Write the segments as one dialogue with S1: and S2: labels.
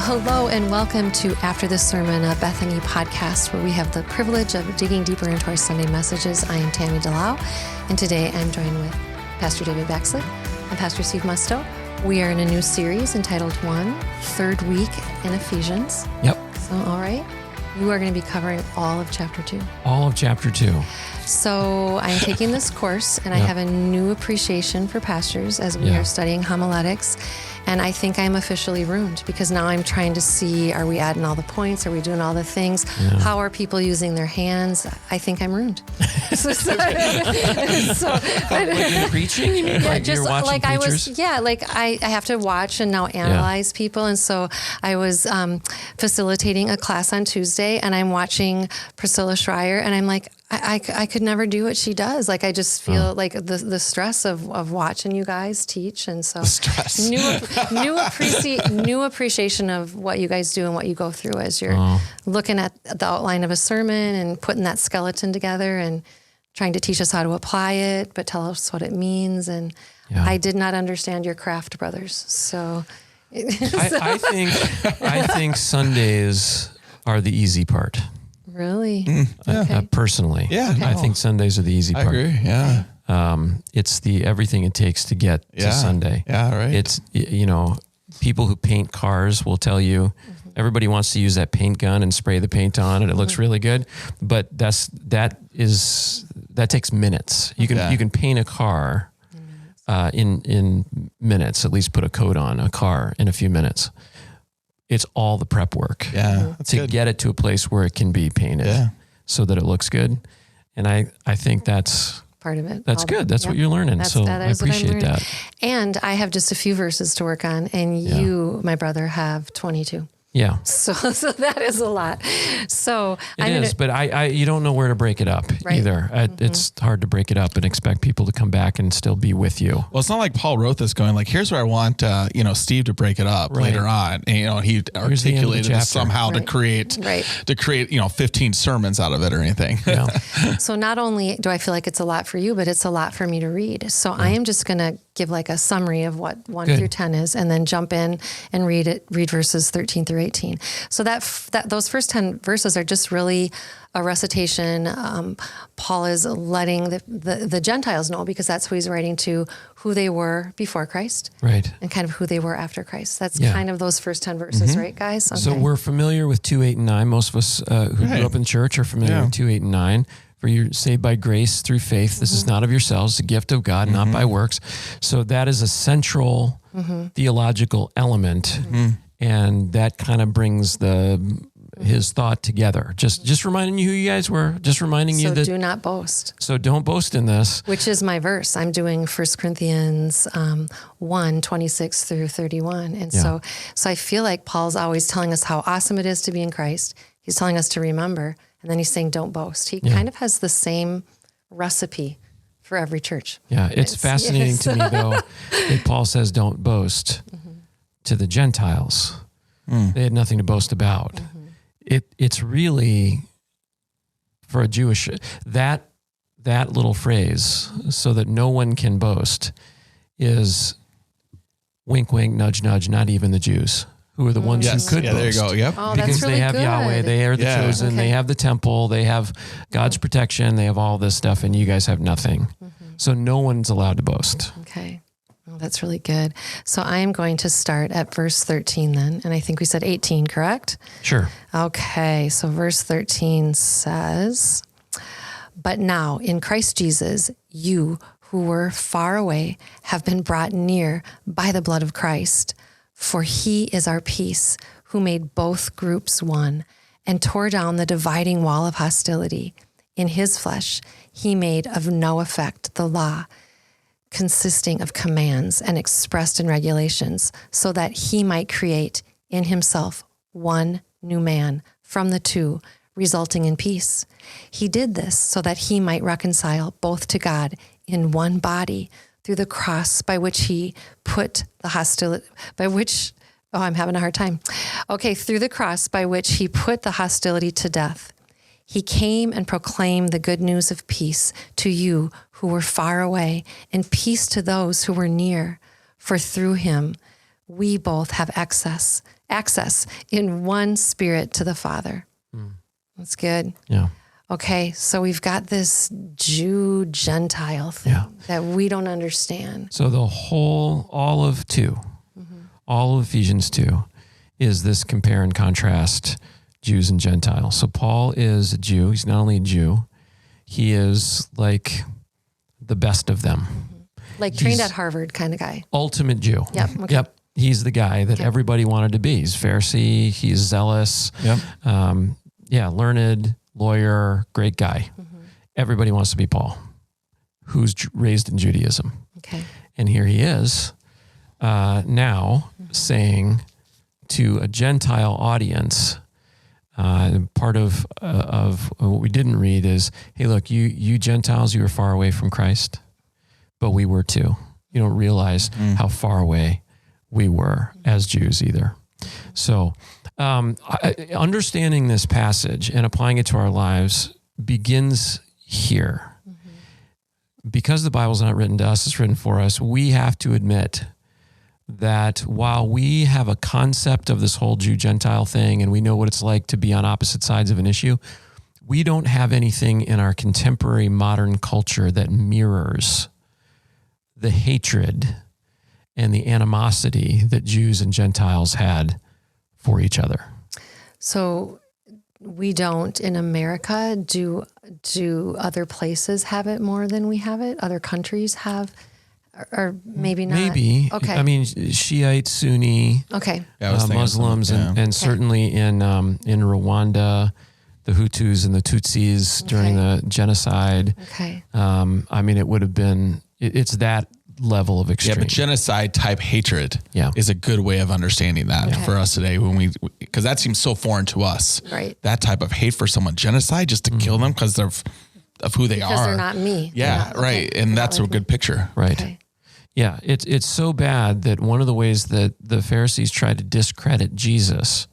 S1: hello and welcome to After the Sermon, a Bethany podcast where we have the privilege of digging deeper into our Sunday messages. I am Tami, and today I'm joined with Pastor David Baxley and Pastor Steve Musto. We are in a new series entitled Third Week in Ephesians.
S2: Yep.
S1: So, all right, you are going to be covering all of chapter 2.
S2: All of chapter 2.
S1: So I'm taking this course, and I have a new appreciation for pastors as we are studying homiletics. And I think I'm officially ruined because now I'm trying to see, are we adding all the points? Are we doing all the things? Yeah. How are people using their hands? I think I'm ruined.
S2: Like in preaching? You mean like
S1: just
S2: you're watching
S1: like
S2: preachers?
S1: I have to watch and now analyze people. And so I was facilitating a class on Tuesday, and I'm watching Priscilla Schreier, and I'm like, I could never do what she does. Like, I just feel like the stress of watching you guys teach. And so
S2: the stress.
S1: New appreciation of what you guys do and what you go through as you're looking at the outline of a sermon and putting that skeleton together and trying to teach us how to apply it, but tell us what it means. And I did not understand your craft, brothers. So
S2: I think Sundays are the easy part.
S1: Really?
S2: Personally.
S3: Yeah.
S2: I think Sundays are the easy part.
S3: I agree. Yeah.
S2: It's the everything it takes to get to Sunday.
S3: Yeah, right.
S2: It's, people who paint cars will tell you everybody wants to use that paint gun and spray the paint on and it looks really good, but that takes minutes. You can paint a car in minutes, at least put a coat on a car in a few minutes. It's all the prep work to get it to a place where it can be painted so that it looks good. And I think that's
S1: part of it.
S2: That's good. That's what you're learning. I appreciate that. And
S1: I have just a few verses to work on, and you, my brother, have 22.
S2: Yeah.
S1: So that is a lot. So
S2: but you don't know where to break it up either. It's hard to break it up and expect people to come back and still be with you.
S3: Well, it's not like Paul wrote this going like, here's where I want, Steve to break it up later on. And, he articulated this somehow to create 15 sermons out of it or anything.
S2: Yeah.
S1: So not only do I feel like it's a lot for you, but it's a lot for me to read. So I am just going to give like a summary of what 1 through 10 is, and then jump in and read verses 13 through 18. So that those first 10 verses are just really a recitation. Paul is letting the Gentiles know, because that's who he's writing to, who they were before Christ,
S2: right,
S1: and kind of who they were after Christ. That's kind of those first 10 verses, right, guys? Okay.
S2: So we're familiar with 2, 8, and 9. Most of us who grew up in church are familiar with 2, 8, and 9. For you're saved by grace through faith. This is not of yourselves, the gift of God, not by works. So that is a central theological element, and that kind of brings his thought together. Just reminding you who you guys were. Just reminding you that.
S1: So do not boast.
S2: So don't boast in this.
S1: Which is my verse. I'm doing 1 Corinthians 1, 26 through 31. And so I feel like Paul's always telling us how awesome it is to be in Christ. He's telling us to remember. And then he's saying, don't boast. He kind of has the same recipe for every church.
S2: Yeah, it's fascinating to me, though, that Paul says don't boast to the Gentiles. They had nothing to boast about. It's really, for a Jewish, that little phrase, so that no one can boast, is wink, wink, nudge, nudge, not even the Jews, who are the ones who could boast.
S3: There you go. Yep.
S1: Oh,
S2: because
S1: that's really
S2: they have
S1: good.
S2: Yahweh, they are the chosen, they have the temple, they have God's protection, they have all this stuff, and you guys have nothing. So no one's allowed to boast.
S1: Okay. Well, that's really good. So I am going to start at verse 13 then, and I think we said 18, correct?
S2: Sure.
S1: Okay. So verse 13 says, "But now in Christ Jesus, you who were far away have been brought near by the blood of Christ. For he is our peace, who made both groups one and tore down the dividing wall of hostility. In his flesh, he made of no effect the law, consisting of commands and expressed in regulations, so that he might create in himself one new man from the two, resulting in peace. He did this so that he might reconcile both to God in one body through the cross, by which he put the hostility, through the cross by which he put the hostility to death. He came and proclaimed the good news of peace to you who were far away, and peace to those who were near. For through him, we both have access access in one Spirit to the Father. That's good.
S2: Yeah.
S1: Okay, so we've got this Jew-Gentile thing that we don't understand.
S2: So all of Ephesians 2 is this compare and contrast Jews and Gentiles. So Paul is a Jew. He's not only a Jew, he is like the best of them.
S1: Like trained at Harvard kind of guy.
S2: Ultimate Jew.
S1: Yep. Okay.
S2: Yep. He's the guy that everybody wanted to be. He's Pharisee. He's zealous.
S3: Yep.
S2: Learned, lawyer, great guy. Everybody wants to be Paul, who's raised in Judaism.
S1: Okay.
S2: And here he is now saying to a Gentile audience, part of what we didn't read is, hey, look, you Gentiles, you were far away from Christ, but we were too. You don't realize how far away we were as Jews either. So understanding this passage and applying it to our lives begins here. Because the Bible's not written to us, it's written for us. We have to admit that while we have a concept of this whole Jew-Gentile thing and we know what it's like to be on opposite sides of an issue, we don't have anything in our contemporary modern culture that mirrors the hatred and the animosity that Jews and Gentiles had for each other.
S1: So we don't in America. Do other places have it more than we have it? Other countries have, or maybe not?
S2: Maybe.
S1: Okay.
S2: I mean, Shiite, Sunni,
S1: okay.
S2: Muslims, and certainly in Rwanda, the Hutus and the Tutsis during the genocide.
S1: Okay.
S2: I mean, it would have been, it's that level of extreme.
S3: Yeah, but genocide type hatred is a good way of understanding that for us today because that seems so foreign to us.
S1: Right.
S3: That type of hate for someone, genocide, just to kill them because of who they are.
S1: Because they're not me.
S3: Yeah, right. And that's a good picture.
S2: Right.
S1: Okay.
S2: Yeah, it's so bad that one of the ways that the Pharisees tried to discredit Jesus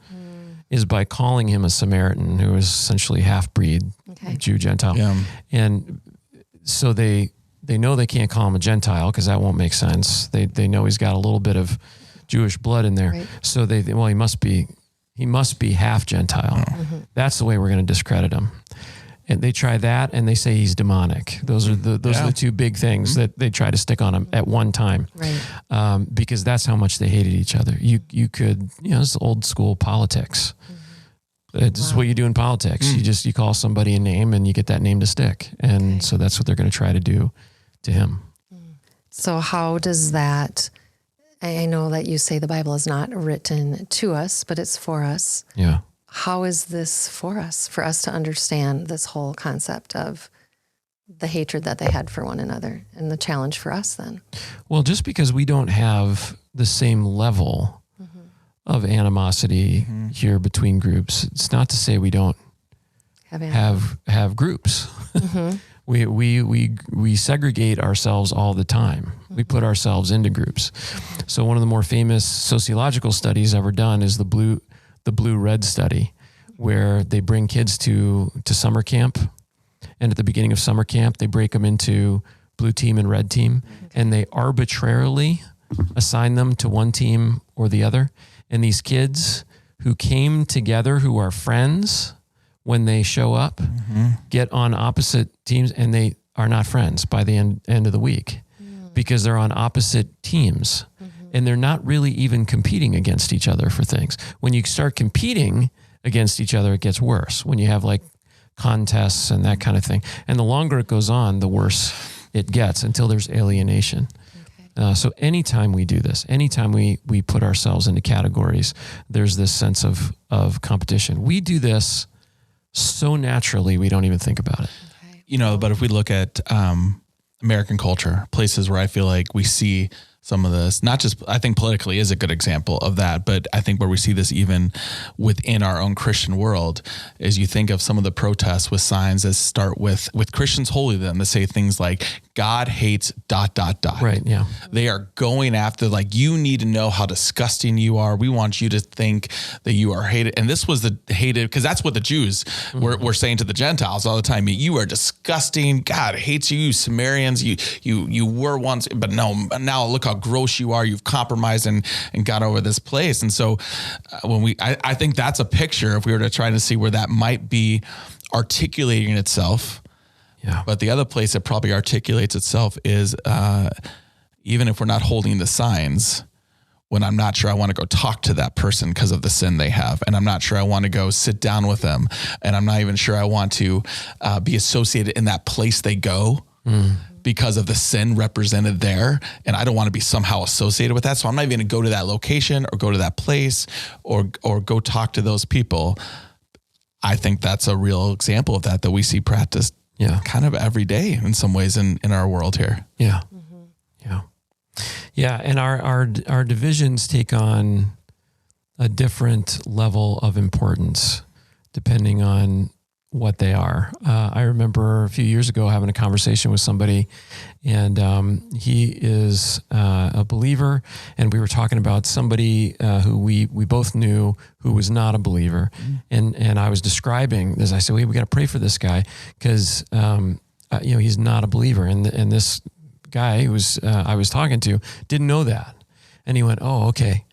S2: is by calling him a Samaritan who was essentially half-breed, Jew, Gentile. Yeah. And so they know they can't call him a Gentile because that won't make sense. They know he's got a little bit of Jewish blood in there. Right. So he must be half Gentile. That's the way we're going to discredit him. And they try that and they say he's demonic. Those are the two big things that they try to stick on him at one time. Right. Because that's how much they hated each other. You could, it's old school politics. This is what you do in politics. You call somebody a name and you get that name to stick. And so that's what they're going to try to do to him.
S1: So how does that, I know that you say the Bible is not written to us, but it's for us.
S2: Yeah.
S1: How is this for us to understand this whole concept of the hatred that they had for one another and the challenge for us then?
S2: Well, just because we don't have the same level of animosity here between groups, it's not to say we don't have groups. We segregate ourselves all the time. We put ourselves into groups. So one of the more famous sociological studies ever done is the blue-red study, where they bring kids to summer camp, and at the beginning of summer camp, they break them into blue team and red team, and they arbitrarily assign them to one team or the other. And these kids who came together, who are friends when they show up, get on opposite teams, and they are not friends by the end of the week because they're on opposite teams. And they're not really even competing against each other for things. When you start competing against each other, it gets worse. When you have like contests and that kind of thing. And the longer it goes on, the worse it gets until there's alienation. So anytime we do this, anytime we put ourselves into categories, there's this sense of competition. We do this so naturally, we don't even think about it.
S3: But if we look at American culture, places where I feel like we see some of this, not just, I think politically is a good example of that, but I think where we see this even within our own Christian world is you think of some of the protests with signs that start with Christians holy them that say things like God hates ...
S2: Right. Yeah.
S3: They are going after, like, you need to know how disgusting you are. We want you to think that you are hated. And this was the hated, because that's what the Jews were saying to the Gentiles all the time. You are disgusting. God hates you, you Samaritans. You were once, but no, now look how gross you are. You've compromised and got over this place. And so I think that's a picture, if we were to try to see where that might be articulating itself.
S2: Yeah.
S3: But the other place it probably articulates itself is even if we're not holding the signs, when I'm not sure I want to go talk to that person because of the sin they have, and I'm not sure I want to go sit down with them, and I'm not even sure I want to be associated in that place they go because of the sin represented there, and I don't want to be somehow associated with that. So I'm not even going to go to that location or go to that place or go talk to those people. I think that's a real example of that we see practiced kind of every day in some ways in our world here.
S2: Yeah. Yeah. Yeah. And our divisions take on a different level of importance depending on what they are. I remember a few years ago having a conversation with somebody, and he is a believer, and we were talking about somebody who we both knew who was not a believer, and I was describing this. I said, we got to pray for this guy because he's not a believer, and this guy who was I was talking to didn't know that, and he went, "Oh, okay,"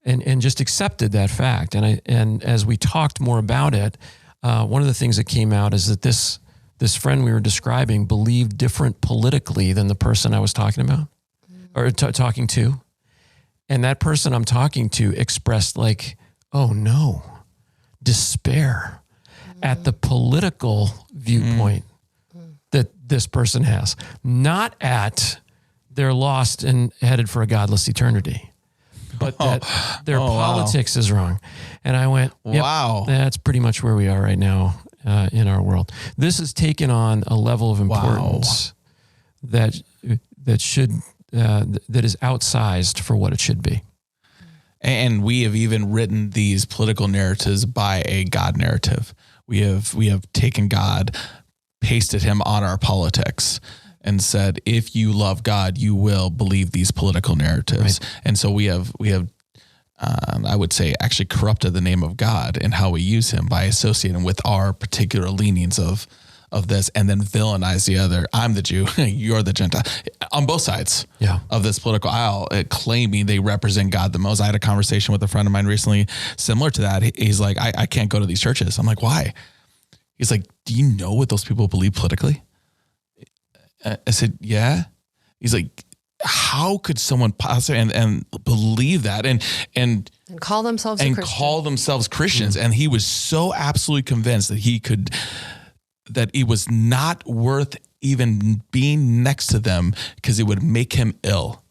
S2: and just accepted that fact. And as we talked more about it, one of the things that came out is that this friend we were describing believed different politically than the person I was talking about or talking to. And that person I'm talking to expressed like, oh no, despair at the political viewpoint that this person has, not at they're lost and headed for a godless eternity, but that their politics is wrong. And I went, yep, wow, that's pretty much where we are right now in our world. This has taken on a level of importance that should that is outsized for what it should be.
S3: And we have even written these political narratives by a God narrative. We have taken God, pasted him on our politics, and said, if you love God, you will believe these political narratives. Right. And so we have I would say actually corrupted the name of God and how we use him by associating with our particular leanings of this, and then villainize the other. I'm the Jew, you're the Gentile, on both sides of this political aisle, claiming they represent God the most. I had a conversation with a friend of mine recently similar to that. He's like, I can't go to these churches. I'm like, why? He's like, do you know what those people believe politically? I said, yeah. He's like, how could someone possibly and believe that and
S1: call themselves
S3: Christians? And he was so absolutely convinced that it was not worth even being next to them because it would make him ill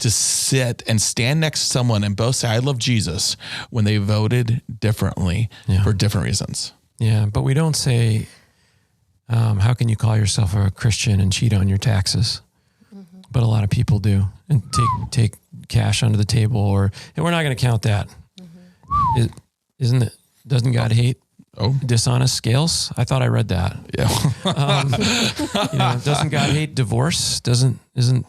S3: to sit and stand next to someone and both say, I love Jesus, when they voted differently for different reasons.
S2: Yeah, but we don't say, how can you call yourself a Christian and cheat on your taxes? Mm-hmm. But a lot of people do, and take cash under the table, and we're not going to count that. Mm-hmm. Doesn't God hate dishonest scales? I thought I read that.
S3: Yeah.
S2: Doesn't God hate divorce? Isn't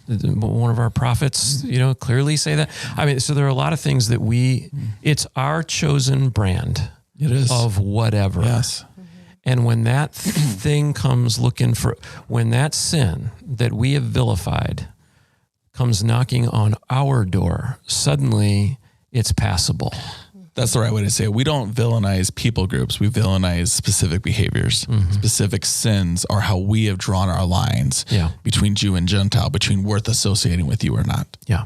S2: one of our prophets, clearly say that? I mean, so there are a lot of things that it's our chosen brand.
S3: It is.
S2: Of whatever.
S3: Yes.
S2: And when that thing comes when that sin that we have vilified comes knocking on our door, suddenly it's passable.
S3: That's the right way to say it. We don't villainize people groups. We villainize specific behaviors. Mm-hmm. Specific sins are how we have drawn our lines between Jew and Gentile, between worth associating with you or not.
S2: Yeah.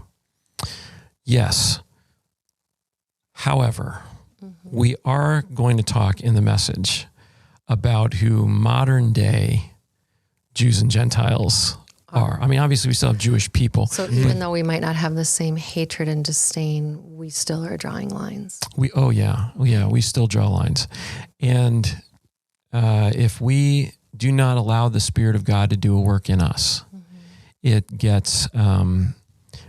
S2: Yes. However, we are going to talk in the message about who modern day Jews and Gentiles are. I mean, obviously we still have Jewish people.
S1: So even though we might not have the same hatred and disdain, we still are drawing lines.
S2: We still draw lines. And if we do not allow the Spirit of God to do a work in us, it gets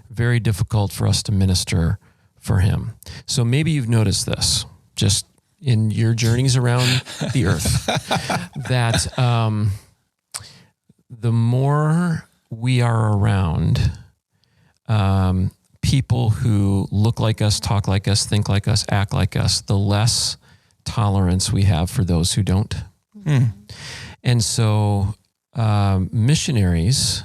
S2: very difficult for us to minister for him. So maybe you've noticed this just in your journeys around the earth, the more we are around people who look like us, talk like us, think like us, act like us, the less tolerance we have for those who don't. And so missionaries,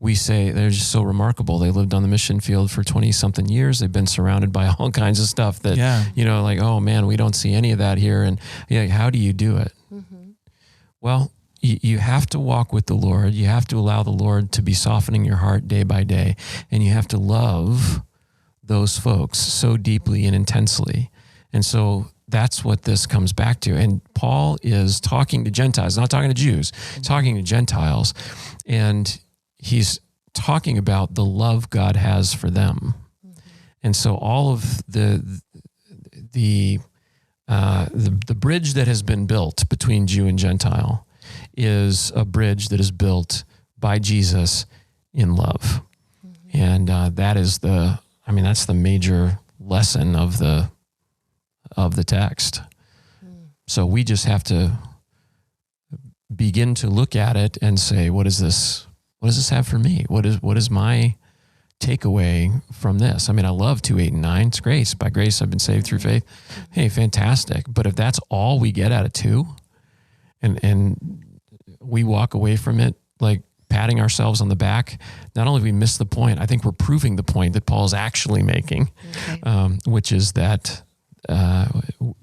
S2: we say they're just so remarkable. They lived on the mission field for 20 something years. They've been surrounded by all kinds of stuff that, like, oh man, we don't see any of that here. And how do you do it? Well, you have to walk with the Lord. You have to allow the Lord to be softening your heart day by day. And you have to love those folks so deeply and intensely. And so that's what this comes back to. And Paul is talking to Gentiles, not talking to Jews, talking to Gentiles. And he's talking about the love God has for them. And so all of the bridge that has been built between Jew and Gentile is a bridge that is built by Jesus in love. And that's the major lesson of the text. So we just have to begin to look at it and say, what does this have for me? What is my takeaway from this? I mean, I love 2:8 and 9. It's grace. By grace, I've been saved through faith. Hey, fantastic. But if that's all we get out of 2, and we walk away from it like patting ourselves on the back, not only have we missed the point, I think we're proving the point that Paul's actually making, which is that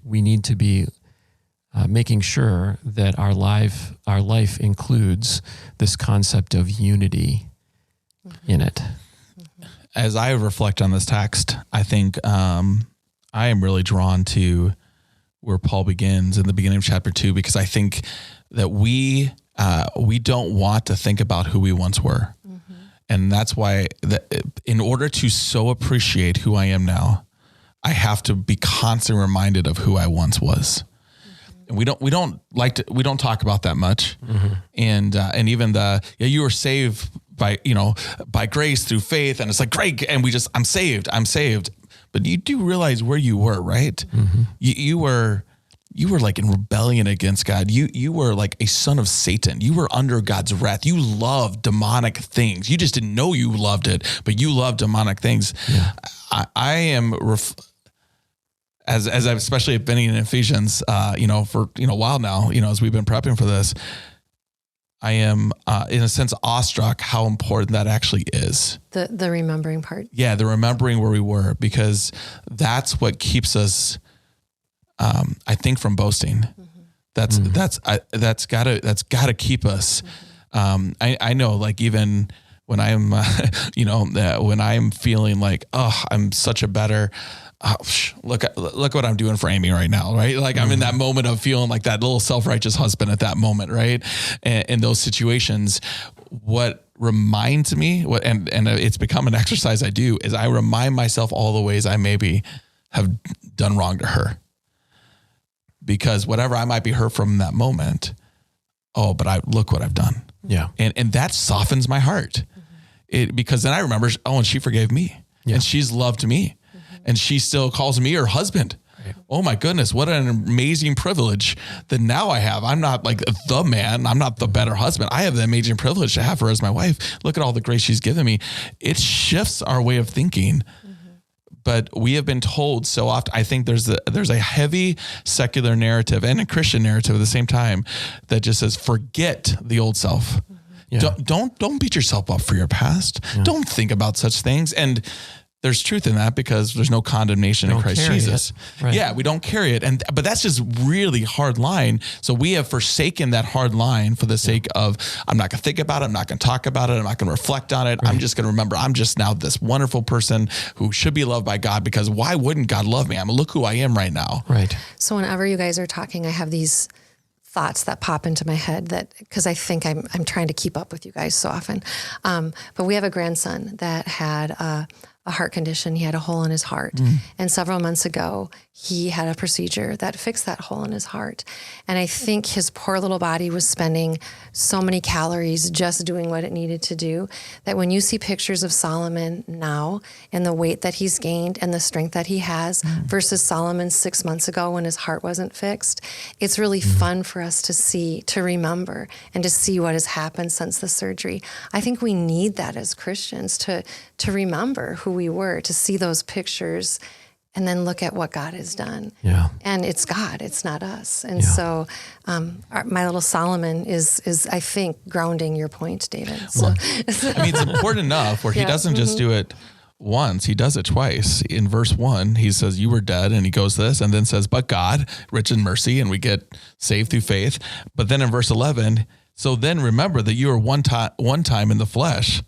S2: we need to be making sure that our life includes this concept of unity in it.
S3: As I reflect on this text, I think I am really drawn to where Paul begins in the beginning of chapter 2, because I think that we don't want to think about who we once were. And that's why in order to so appreciate who I am now, I have to be constantly reminded of who I once was. And we don't talk about that much. And even you were saved by grace through faith. And it's like, great. And I'm saved. But you do realize where you were, right? You were like in rebellion against God. You were like a son of Satan. You were under God's wrath. You loved demonic things. You just didn't know you loved it, but you loved demonic things. I am as I've especially been in Ephesians, for a while now, as we've been prepping for this, I am in a sense awestruck how important that actually is.
S1: The remembering part.
S3: Yeah, the remembering where we were, because that's what keeps us, I think, from boasting. That's gotta keep us. I know, like, even when I'm, when I'm feeling like, I'm such a better. Look what I'm doing for Amy right now, right? Like I'm in that moment of feeling like that little self-righteous husband at that moment, right? And in those situations, what reminds me, and it's become an exercise I do, is I remind myself all the ways I maybe have done wrong to her. Because whatever I might be hurt from in that moment, but look what I've done.
S2: Yeah. And
S3: that softens my heart. Because then I remember, and she forgave me, and she's loved me. And she still calls me her husband. Right. Oh my goodness, what an amazing privilege that now I have. I'm not like the man. I'm not the better husband. I have the amazing privilege to have her as my wife. Look at all the grace she's given me. It shifts our way of thinking. But we have been told so often, I think there's a heavy secular narrative and a Christian narrative at the same time that just says, forget the old self. Yeah. Don't beat yourself up for your past. Yeah. Don't think about such things. And there's truth in that, because there's no condemnation in Christ Jesus. Right. Yeah, we don't carry it. But that's just really hard line. So we have forsaken that hard line for the sake of, I'm not going to think about it. I'm not going to talk about it. I'm not going to reflect on it. Right. I'm just going to remember I'm just now this wonderful person who should be loved by God, because why wouldn't God love me? Look who I am right now.
S2: Right.
S1: So whenever you guys are talking, I have these thoughts that pop into my head because I think I'm trying to keep up with you guys so often. But we have a grandson that had a heart condition. He had a hole in his heart. And several months ago, he had a procedure that fixed that hole in his heart. And I think his poor little body was spending so many calories just doing what it needed to do, that when you see pictures of Solomon now and the weight that he's gained and the strength that he has versus Solomon 6 months ago when his heart wasn't fixed, it's really fun for us to see, to remember, and to see what has happened since the surgery. I think we need that as Christians to remember who we were, to see those pictures and then look at what God has done.
S2: Yeah.
S1: And it's God, it's not us. And so my little Solomon is, I think, grounding your point, David. So.
S3: Well, I mean, it's important enough where he doesn't just do it once, he does it twice. In verse 1, he says, you were dead, and he goes this, and then says, but God, rich in mercy, and we get saved through faith. But then in verse 11, so then remember that you were one time in the flesh.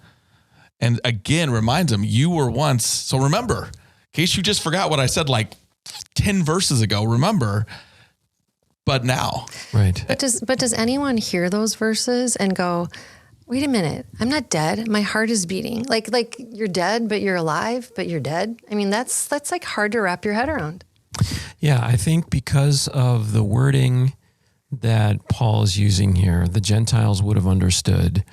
S3: And again, reminds him, you were once, so remember, in case you just forgot what I said like 10 verses ago, remember, but now.
S2: Right.
S1: But does anyone hear those verses and go, wait a minute, I'm not dead. My heart is beating. Like you're dead, but you're alive, but you're dead. I mean, that's like hard to wrap your head around.
S2: Yeah, I think because of the wording that Paul is using here, the Gentiles would have understood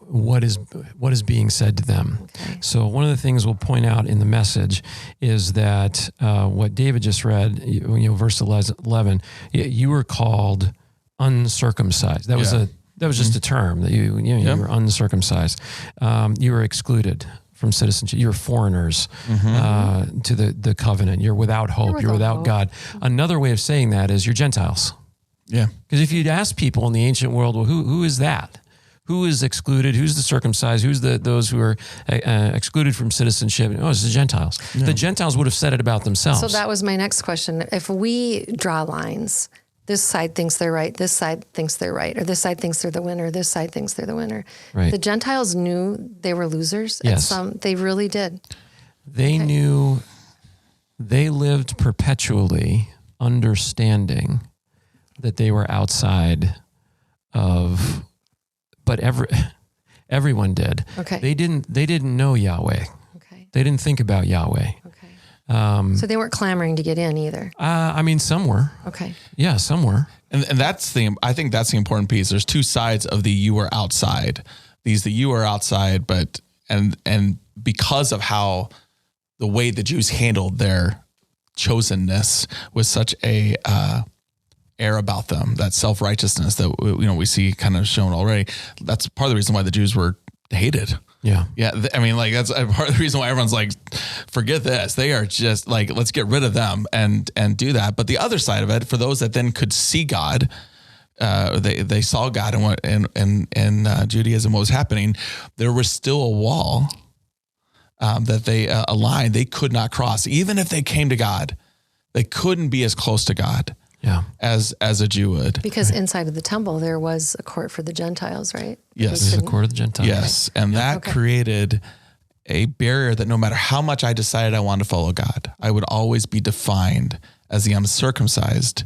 S2: what is being said to them. Okay. So one of the things we'll point out in the message is that what David just read, verse 11, you were called uncircumcised. That was just a term that you were uncircumcised. You were excluded from citizenship. You're foreigners to the covenant. You're without hope. You're without God. Another way of saying that is you're Gentiles. Yeah. Because if you'd ask people in the ancient world, well, who is that? Who is excluded? Who's the circumcised? Who's those who are excluded from citizenship? Oh, it's the Gentiles. Yeah. The Gentiles would have said it about themselves.
S1: So that was my next question. If we draw lines, this side thinks they're right, this side thinks they're right, or this side thinks they're the winner, this side thinks they're the winner. Right. The Gentiles knew they were losers.
S2: Yes.
S1: They really did.
S2: They knew, they lived perpetually understanding that they were outside of, but everyone did. Okay. They didn't know Yahweh. Okay. They didn't think about Yahweh. Okay.
S1: So they weren't clamoring to get in either.
S2: I mean, some were. Okay. Yeah, some were.
S3: And I think that's the important piece. There's two sides of the you are outside. The you are outside, but and because of how the way the Jews handled their chosenness was such a air about them, that self-righteousness that we see kind of shown already. That's part of the reason why the Jews were hated. Yeah. Yeah. I mean, like, that's part of the reason why everyone's like, forget this. They are just like, let's get rid of them and do that. But the other side of it, for those that then could see God, they saw God and what in Judaism, what was happening. There was still a wall that a line they could not cross. Even if they came to God, they couldn't be as close to God. Yeah, as a Jew would.
S1: Because inside of the temple, there was a court for the Gentiles, right?
S3: Yes.
S2: There's a court of the Gentiles.
S3: Yes. And that created a barrier that no matter how much I decided I wanted to follow God, I would always be defined as the uncircumcised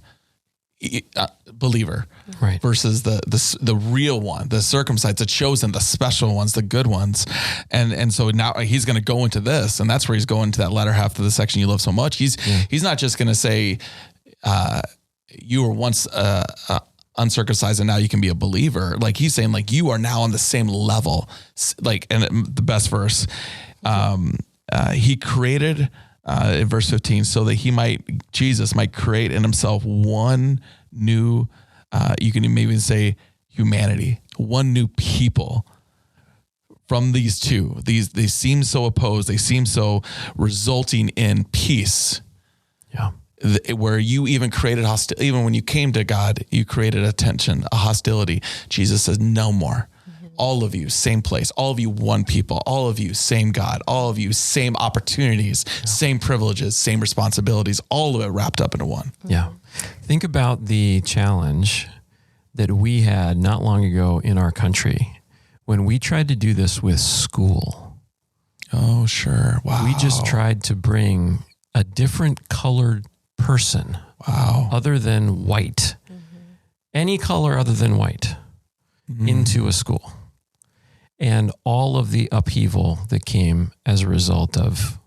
S3: believer, right? Versus the real one, the circumcised, the chosen, the special ones, the good ones. And so now he's going to go into this, and that's where he's going to that latter half of the section you love so much. He's not just going to say, you were once uncircumcised and now you can be a believer. Like he's saying, like, you are now on the same level. Like, and the best verse, he created, in verse 15, so that Jesus might create in himself one new, you can maybe say humanity, one new people from these two. They seem so opposed. They seem so resulting in peace. Yeah. Where you even created hostility, even when you came to God, you created a tension, a hostility. Jesus says, no more. Mm-hmm. All of you, same place. All of you, one people. All of you, same God. All of you, same opportunities, same privileges, same responsibilities. All of it wrapped up into one.
S2: Mm-hmm. Yeah. Think about the challenge that we had not long ago in our country when we tried to do this with school.
S3: Oh, sure. Wow.
S2: We just tried to bring a different colored person, other than white, any color other than white, into a school. and all of the upheaval that came as a result of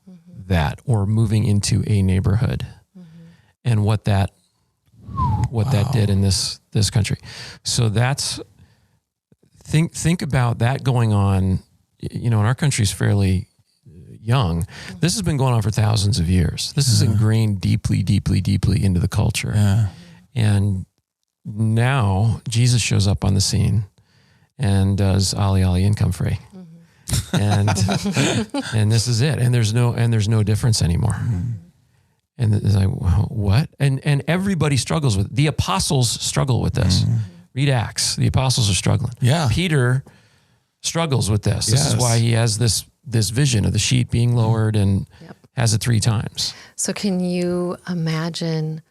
S2: that, or moving into a neighborhood, and what that did in this country. So that's, think about that going on, and our country's fairly young. This has been going on for thousands of years. This is ingrained deeply, deeply, deeply into the culture.
S3: Yeah.
S2: And now Jesus shows up on the scene and does Ali Ali income free. And this is it. And there's no difference anymore. And it's like, what? And everybody struggles with it. The apostles struggle with this. Read Acts. The apostles are struggling.
S3: Yeah.
S2: Peter struggles with this. This is why he has this vision of the sheet being lowered and has it 3 times.
S1: So can you imagine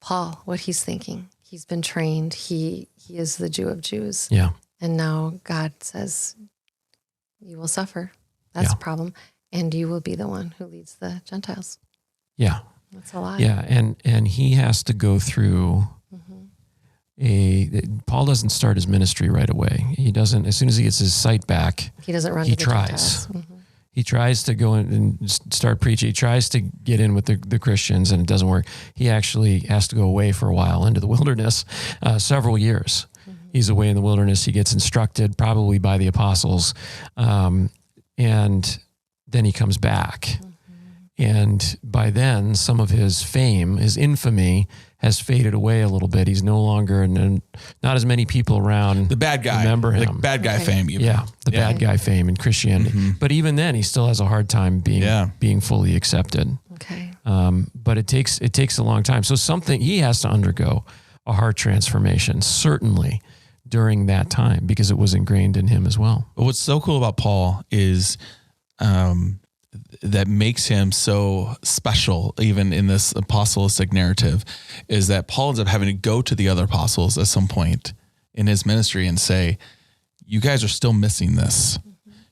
S1: Paul, what he's thinking? He's been trained. He is the Jew of Jews.
S2: Yeah.
S1: And now God says, you will suffer. That's a problem. And you will be the one who leads the Gentiles.
S2: Yeah.
S1: That's a lot.
S2: Yeah. And he has to go through Paul doesn't start his ministry right away. He doesn't, as soon as he gets his sight back,
S1: He doesn't run
S2: he
S1: to the
S2: tries.
S1: Gentiles.
S2: He tries to go in and start preaching. He tries to get in with the Christians, and it doesn't work. He actually has to go away for a while into the wilderness, several years. He's away in the wilderness. He gets instructed probably by the apostles. And then he comes back. And by then, some of his fame, his infamy, has faded away a little bit. He's no longer, and not as many people around
S3: The bad guy.
S2: remember him.
S3: Like bad guy fame. Even.
S2: Yeah, the bad guy fame in Christianity. But even then, he still has a hard time being fully accepted.
S1: Okay.
S2: But it takes a long time. So he has to undergo a heart transformation, certainly during that time, because it was ingrained in him as well.
S3: But what's so cool about Paul is that makes him so special, even in this apostolistic narrative, is that Paul ends up having to go to the other apostles at some point in his ministry and say, you guys are still missing this.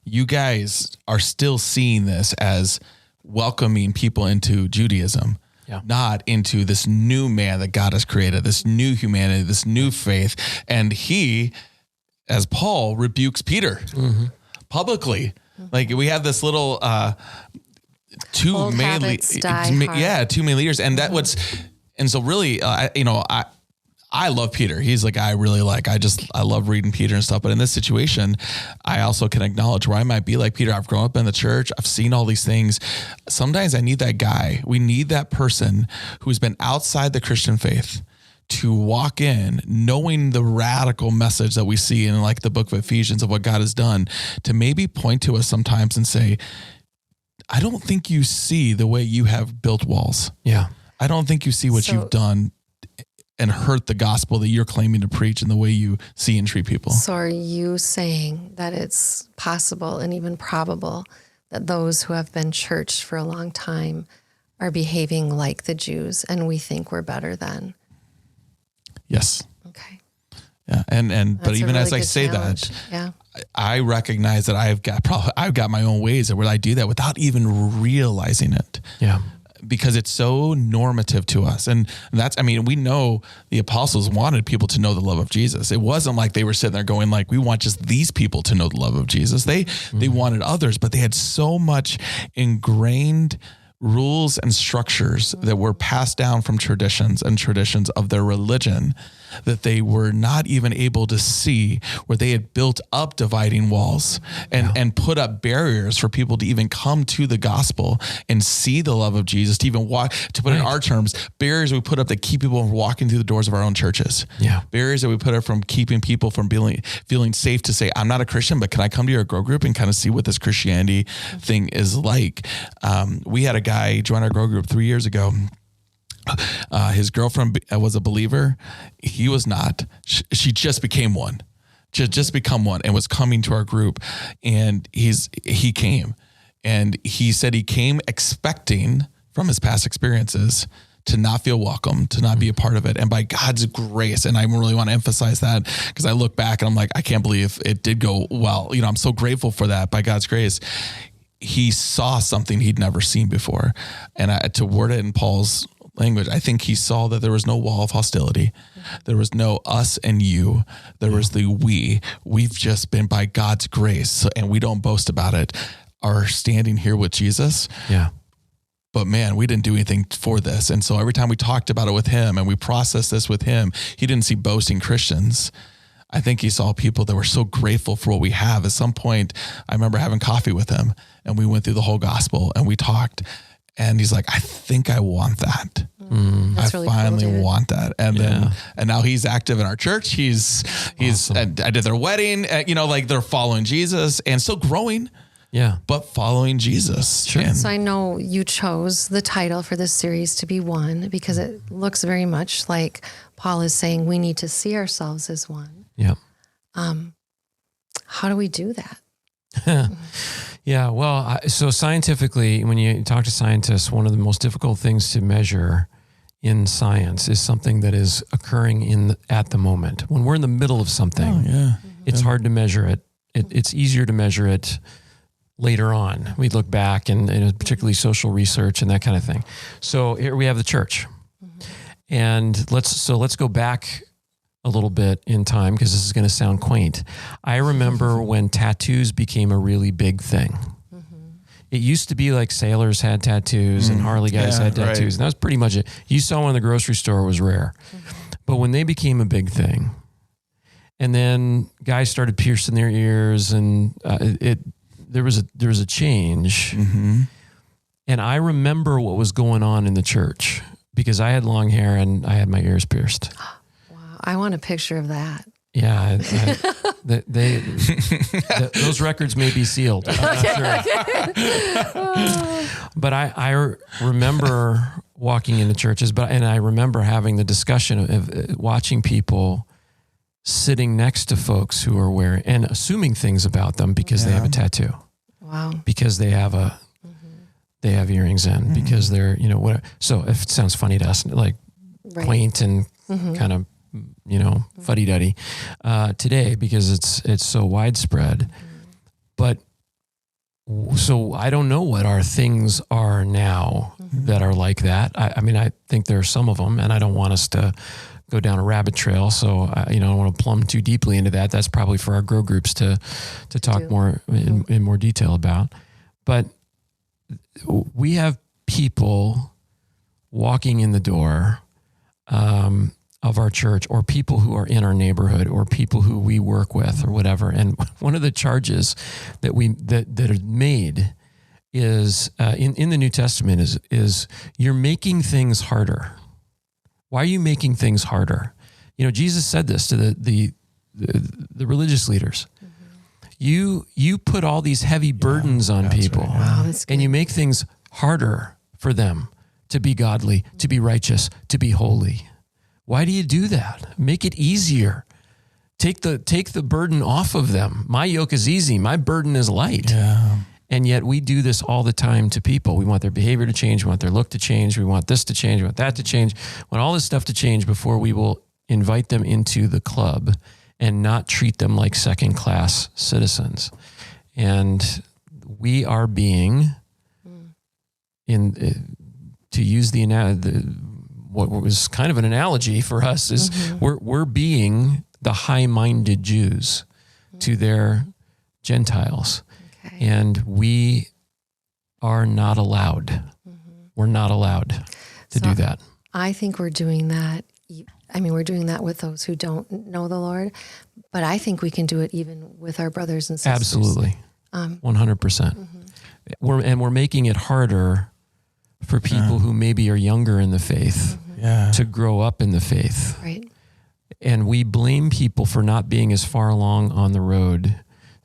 S3: You guys are still seeing this as welcoming people into Judaism, not into this new man that God has created, this new humanity, this new faith. And he, as Paul, rebukes Peter publicly. Like, we have this little two main leaders, and and so really, I love Peter. He's a guy I really like. I love reading Peter and stuff. But in this situation, I also can acknowledge where I might be like Peter. I've grown up in the church. I've seen all these things. Sometimes I need that guy. We need that person who's been outside the Christian faith to walk in knowing the radical message that we see in like the book of Ephesians of what God has done, to maybe point to us sometimes and say, I don't think you see the way you have built walls.
S2: Yeah.
S3: I don't think you see what you've done and hurt the gospel that you're claiming to preach and the way you see and treat people.
S1: So are you saying that it's possible and even probable that those who have been churched for a long time are behaving like the Jews and we think we're better than?
S3: Yes.
S1: Okay.
S3: Yeah. And but even as I say that, I recognize that I've got my own ways where I do that without even realizing it.
S2: Yeah.
S3: Because it's so normative to us. And we know the apostles wanted people to know the love of Jesus. It wasn't like they were sitting there going like, we want just these people to know the love of Jesus. They wanted others, but they had so much ingrained rules and structures that were passed down from traditions of their religion that they were not even able to see, where they had built up dividing walls and put up barriers for people to even come to the gospel and see the love of Jesus, to even walk, to put in our terms, barriers we put up that keep people from walking through the doors of our own churches. Yeah. Barriers that we put up from keeping people from feeling safe to say, I'm not a Christian, but can I come to your grow group and kind of see what this Christianity thing is like? We had a guy join our grow group 3 years ago. His girlfriend was a believer. He was not. She just became one. Just become one, and was coming to our group. And he came, and he said he came expecting from his past experiences to not feel welcome, to not be a part of it. And by God's grace, and I really want to emphasize that, because I look back and I'm like, I can't believe it did go well. I'm so grateful for that. By God's grace, he saw something he'd never seen before. And to word it in Paul's language. I think he saw that there was no wall of hostility. There was no us and you. There was the we. We've just been, by God's grace, and we don't boast about it, are standing here with Jesus.
S2: Yeah.
S3: But man, we didn't do anything for this. And so every time we talked about it with him and we processed this with him, he didn't see boasting Christians. I think he saw people that were so grateful for what we have. At some point, I remember having coffee with him and we went through the whole gospel and we talked, and he's like, I think I want that.
S1: That's
S3: I
S1: really
S3: finally
S1: cool, dude.
S3: want that. And then, and now he's active in our church. He's,
S2: Awesome.
S3: I did their wedding, like they're following Jesus and still growing.
S2: Yeah.
S3: But following Jesus.
S2: Sure.
S3: And
S1: So I know you chose the title for this series to be One because it looks very much like Paul is saying we need to see ourselves as one.
S2: Yeah.
S1: How do we do that?
S2: Yeah. Well, so scientifically, when you talk to scientists, one of the most difficult things to measure in science is something that is occurring at the moment. When we're in the middle of something, it's hard to measure it. It's easier to measure it later on. We look back and particularly social research and that kind of thing. So here we have the church. And let's go back a little bit in time, because this is going to sound quaint. I remember when tattoos became a really big thing. It used to be like sailors had tattoos and Harley guys had tattoos.
S3: Right.
S2: And that was pretty much it. You saw one in the grocery store, was rare. But when they became a big thing, and then guys started piercing their ears, and there was a change. And I remember what was going on in the church because I had long hair and I had my ears pierced.
S1: I want a picture of that.
S2: Yeah, those records may be sealed. I'm not sure. But I remember walking into churches, and I remember having the discussion of watching people sitting next to folks who are wearing and assuming things about them because they have a tattoo.
S1: Wow.
S2: Because they have they have earrings in, because they're, whatever. So if it sounds funny to us, like quaint and kind of, fuddy-duddy today, because it's so widespread. But so I don't know what our things are now that are like that. I mean, I think there are some of them, and I don't want us to go down a rabbit trail. So, I don't want to plumb too deeply into that. That's probably for our grow groups to talk more in more detail about. But we have people walking in the door of our church, or people who are in our neighborhood, or people who we work with, or whatever. And one of the charges that that are made is in the New Testament is you're making things harder. Why are you making things harder? Jesus said this to the religious leaders. You put all these heavy burdens on people,
S1: Right. Wow, that's good.
S2: and you make things harder for them to be godly, to be righteous, to be holy. Why do you do that? Make it easier. Take the burden off of them. My yoke is easy. My burden is light.
S3: Yeah.
S2: And yet we do this all the time to people. We want their behavior to change. We want their look to change. We want this to change. We want that to change. We want all this stuff to change before we will invite them into the club and not treat them like second-class citizens. And we are being, to use what was kind of an analogy for us is we're being the high-minded Jews to their Gentiles.
S1: Okay.
S2: And we are not allowed. We're not allowed to do that.
S1: I think we're doing that. I mean, we're doing that with those who don't know the Lord, but I think we can do it even with our brothers and sisters.
S2: Absolutely. 100%. We're making it harder for people who maybe are younger in the faith to grow up in the faith.
S1: Right.
S2: And we blame people for not being as far along on the road.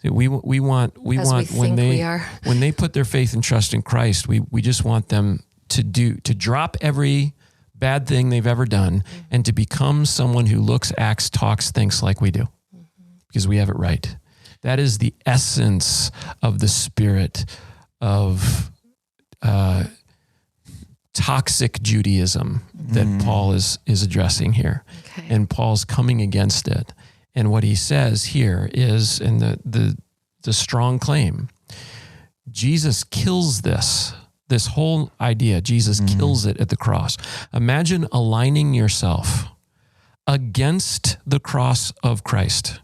S2: We want when they put their faith and trust in Christ, we just want them to drop every bad thing they've ever done and to become someone who looks, acts, talks, thinks like we do, because we have it right. That is the essence of the spirit of toxic Judaism that Paul is addressing here.
S1: Okay.
S2: And Paul's coming against it. And what he says here is, in the strong claim, Jesus kills this this whole idea, Jesus kills it at the cross. Imagine aligning yourself against the cross of Christ.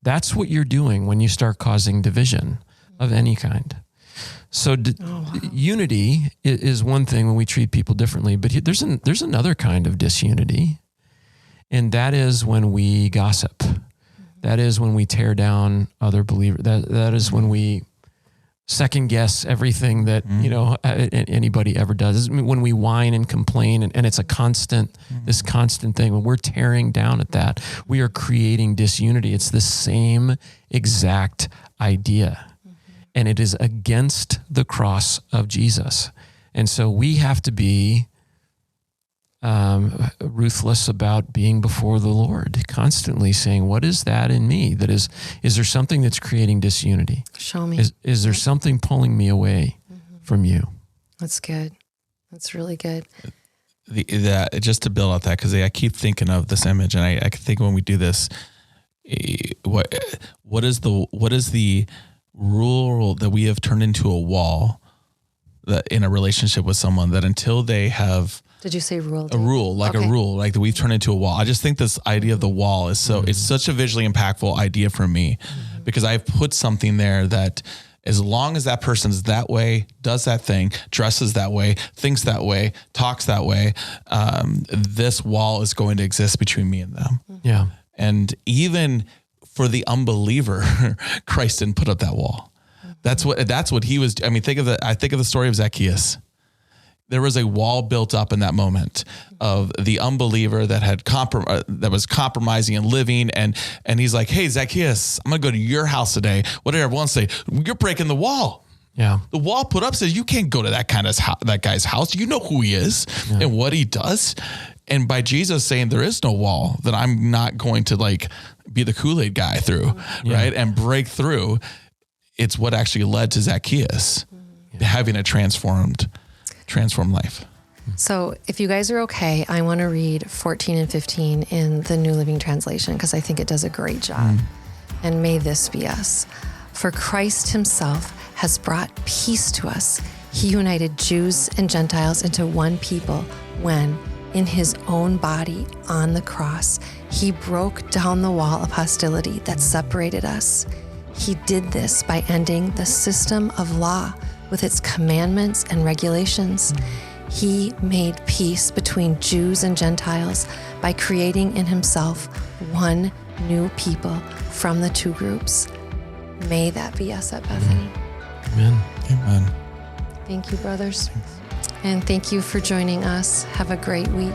S2: That's what you're doing when you start causing division of any kind. So unity is one thing when we treat people differently, but there's another kind of disunity, and that is when we gossip. That is when we tear down other believers. That is when we second guess everything that anybody ever does. When we whine and complain, and it's a constant, this constant thing. When we're tearing down at that, we are creating disunity. It's the same exact idea. And it is against the cross of Jesus. And so we have to be ruthless about being before the Lord, constantly saying, what is that in me? That is there something that's creating disunity?
S1: Show me.
S2: Is there something pulling me away from you?
S1: That's good. That's really good.
S3: Just to build out that, because I keep thinking of this image, and I think when we do this, what is the rule that we have turned into a wall that in a relationship with someone, that until they have
S1: Did you say rule?
S3: a rule like that we've turned into a wall? I just think this idea of the wall is it's such a visually impactful idea for me, because I've put something there that as long as that person's that way, does that thing, dresses that way, thinks that way, talks that way, this wall is going to exist between me and them.
S2: Yeah.
S3: And even for the unbeliever, Christ didn't put up that wall. That's what he was. I mean, I think of the story of Zacchaeus. There was a wall built up in that moment of the unbeliever that was compromising and living. And he's like, hey, Zacchaeus, I'm going to go to your house today. What did everyone say? You're breaking the wall.
S2: Yeah.
S3: The wall put up says you can't go to that guy's house. You know who he is and what he does. And by Jesus saying there is no wall, that I'm not going to be the Kool-Aid guy through, right? And break through. It's what actually led to Zacchaeus having a transformed life.
S1: So if you guys are okay, I want to read 14 and 15 in the New Living Translation, because I think it does a great job. And may this be us. For Christ himself has brought peace to us. He united Jews and Gentiles into one people when, in his own body on the cross, he broke down the wall of hostility that separated us. He did this by ending the system of law with its commandments and regulations. He made peace between Jews and Gentiles by creating in himself one new people from the two groups. May that be us at Bethany.
S2: Amen.
S3: Amen.
S1: Thank you, brothers. And thank you for joining us. Have a great week.